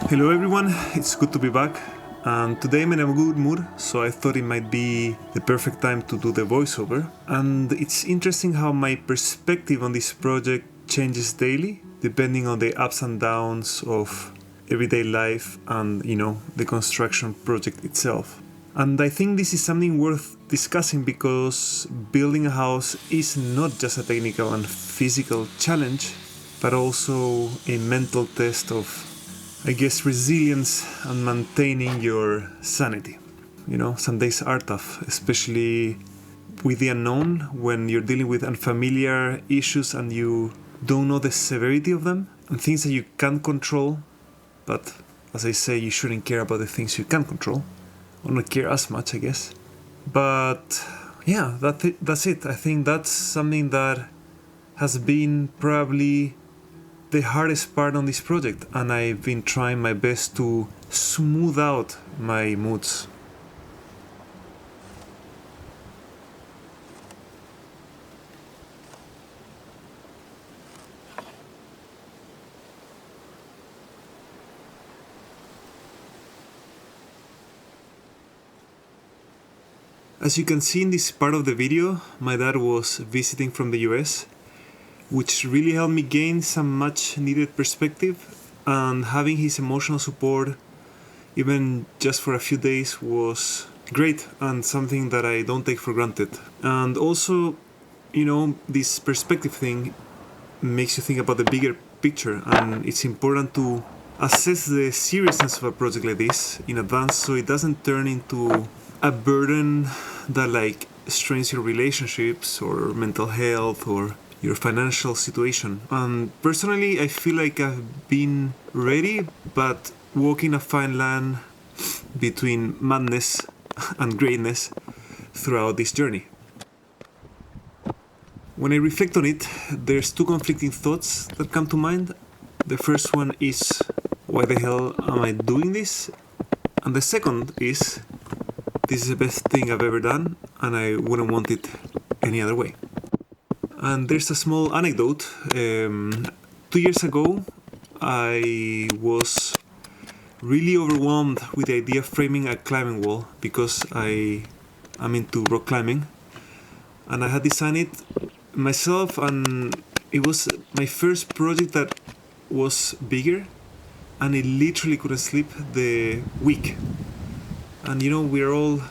Hello everyone, it's good to be back, and today I'm in a good mood, so I thought it might be the perfect time to do the voiceover. And it's interesting how my perspective on this project changes daily, depending on the ups and downs of everyday life and, the construction project itself. And I think this is something worth discussing because building a house is not just a technical and physical challenge, but also a mental test of resilience and maintaining your sanity. Some days are tough, especially with the unknown, when you're dealing with unfamiliar issues and you don't know the severity of them and things that you can't control. But as I say, you shouldn't care about the things you can't control, or not care as much, I guess. But yeah, that's it. I think that's something that has been probably the hardest part on this project, and I've been trying my best to smooth out my moods. As you can see in this part of the video, my dad was visiting from the US, which really helped me gain some much needed perspective, and having his emotional support even just for a few days was great and something that I don't take for granted. And also, this perspective thing makes you think about the bigger picture, and it's important to assess the seriousness of a project like this in advance so it doesn't turn into a burden that strains your relationships or mental health or your financial situation. And personally, I feel like I've been ready, but walking a fine line between madness and greatness throughout this journey. When I reflect on it, there's two conflicting thoughts that come to mind. The first one is, why the hell am I doing this? And the second is, this is the best thing I've ever done, and I wouldn't want it any other way. And there's a small anecdote. 2 years ago, I was really overwhelmed with the idea of framing a climbing wall because I am into rock climbing. And I had designed it myself, and it was my first project that was bigger, and I literally couldn't sleep the week. And we're all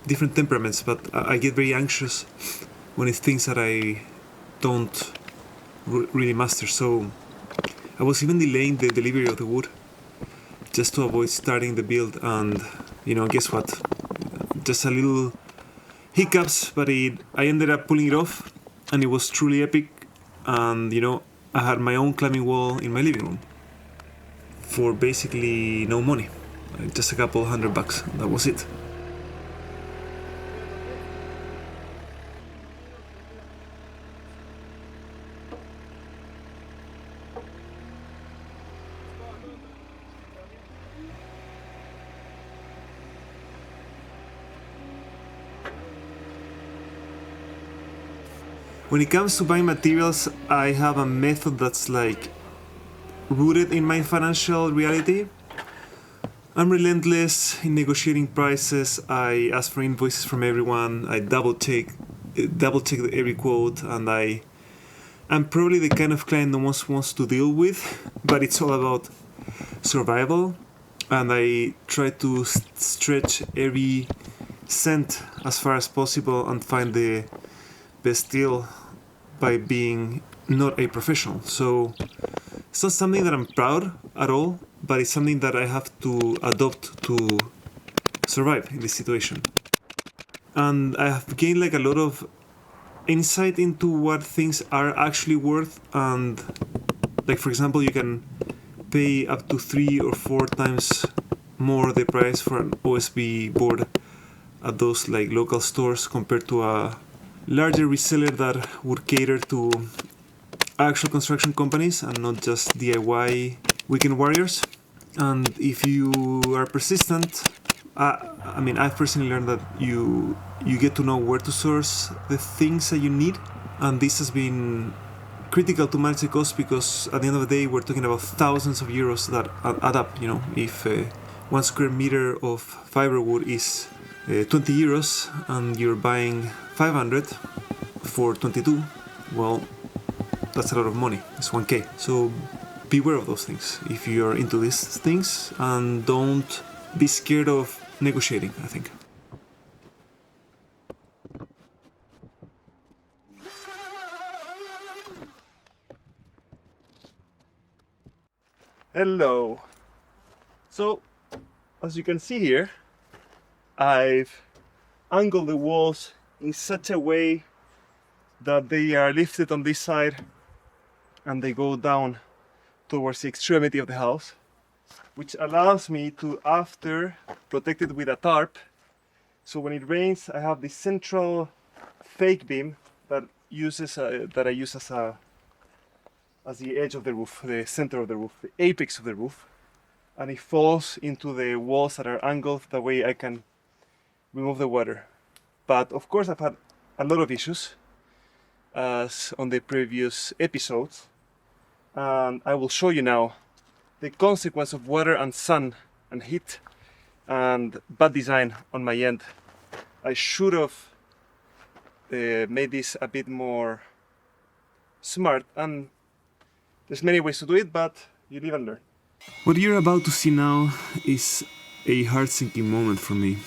different temperaments, but I get very anxious when it's things that I don't really master. So I was even delaying the delivery of the wood just to avoid starting the build, and guess what, just a little hiccups, but I ended up pulling it off, and it was truly epic. And I had my own climbing wall in my living room for basically no money, just a couple $100. That was it. When it comes to buying materials, I have a method that's rooted in my financial reality. I'm relentless in negotiating prices. I ask for invoices from everyone. I double check every quote, and I'm probably the kind of client no one wants to deal with, but it's all about survival, and I try to stretch every cent as far as possible and find the best deal by being not a professional. So it's not something that I'm proud at all, but it's something that I have to adopt to survive in this situation. And I have gained a lot of insight into what things are actually worth, and for example, you can pay up to 3 or 4 times more the price for an OSB board at those local stores compared to a larger reseller that would cater to actual construction companies and not just DIY weekend warriors. And if you are persistent, I've personally learned that you get to know where to source the things that you need, and this has been critical to manage the cost, because at the end of the day we're talking about thousands of euros that add up. You know, if 1 square meter of fiberwood is 20 euros and you're buying 500 for 22, well, that's a lot of money. It's 1k. So beware of those things if you're into these things, and don't be scared of negotiating, I think. Hello. So, as you can see here, I've angled the walls in such a way that they are lifted on this side and they go down towards the extremity of the house, which allows me to, after, protect it with a tarp. So when it rains, I have this central fake beam that I use as the edge of the roof, the center of the roof, the apex of the roof, and it falls into the walls that are angled. That way I can remove the water. But of course I've had a lot of issues, as on the previous episodes, and I will show you now the consequence of water and sun and heat and bad design on my end. I should have made this a bit more smart, and there's many ways to do it, but you live and learn. What you're about to see now is a heart-sinking moment for me.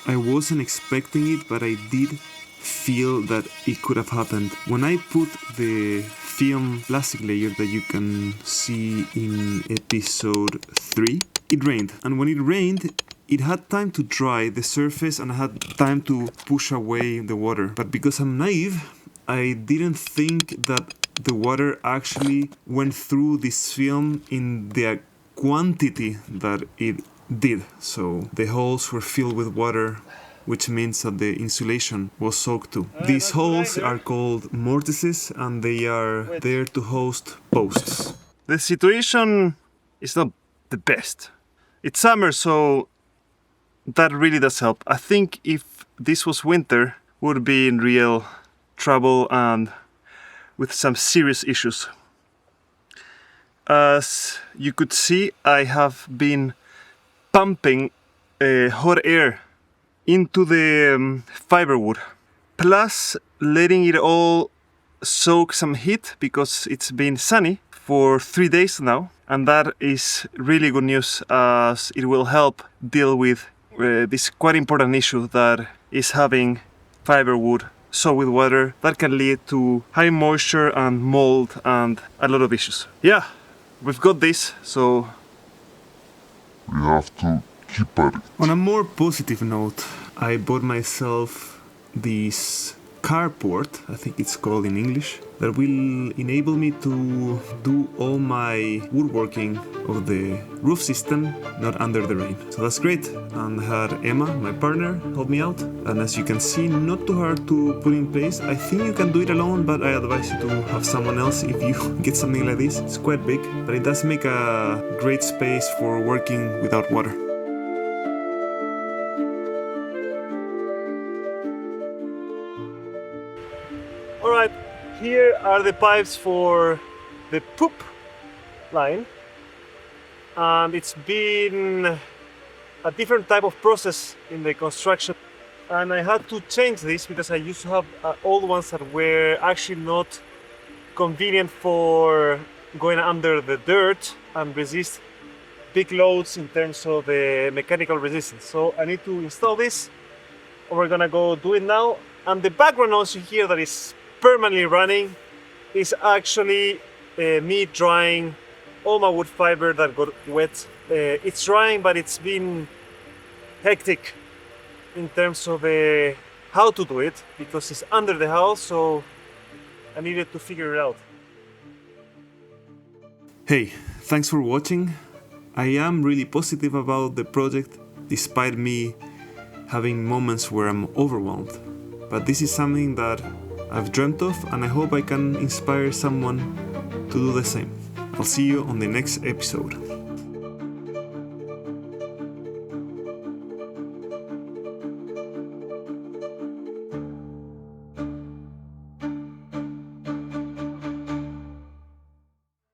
I wasn't expecting it, but I did feel that it could have happened. When I put the film plastic layer that you can see in episode 3, it rained. And when it rained, it had time to dry the surface and I had time to push away the water. But because I'm naive, I didn't think that the water actually went through this film in the quantity that it did. So the holes were filled with water, which means that the insulation was soaked too. These holes are called mortises and they are there to host posts. The situation is not the best. It's summer, so that really does help. I think if this was winter, we would be in real trouble and with some serious issues. As you could see, I have been pumping hot air into the fiberwood, plus letting it all soak some heat because it's been sunny for 3 days now, and that is really good news, as it will help deal with this quite important issue that is having fiberwood soaked with water that can lead to high moisture and mold and a lot of issues. Yeah, we've got this, so we have to keep at it. On a more positive note, I bought myself this carport, I think it's called in English, that will enable me to do all my woodworking of the roof system not under the rain. So that's great. And I had Emma, my partner, help me out. And as you can see, not too hard to put in place. I think you can do it alone, but I advise you to have someone else if you get something like this. It's quite big, but it does make a great space for working without water. Alright, here are the pipes for the poop line, and it's been a different type of process in the construction, and I had to change this because I used to have old ones that were actually not convenient for going under the dirt and resist big loads in terms of the mechanical resistance. So I need to install this, and we're gonna go do it now. And the background noise you hear that is permanently running is actually me drying all my wood fiber that got wet. It's drying, but it's been hectic in terms of how to do it because it's under the house, so I needed to figure it out. Hey, thanks for watching. I am really positive about the project despite me having moments where I'm overwhelmed. But this is something that I've dreamt of, and I hope I can inspire someone to do the same. I'll see you on the next episode.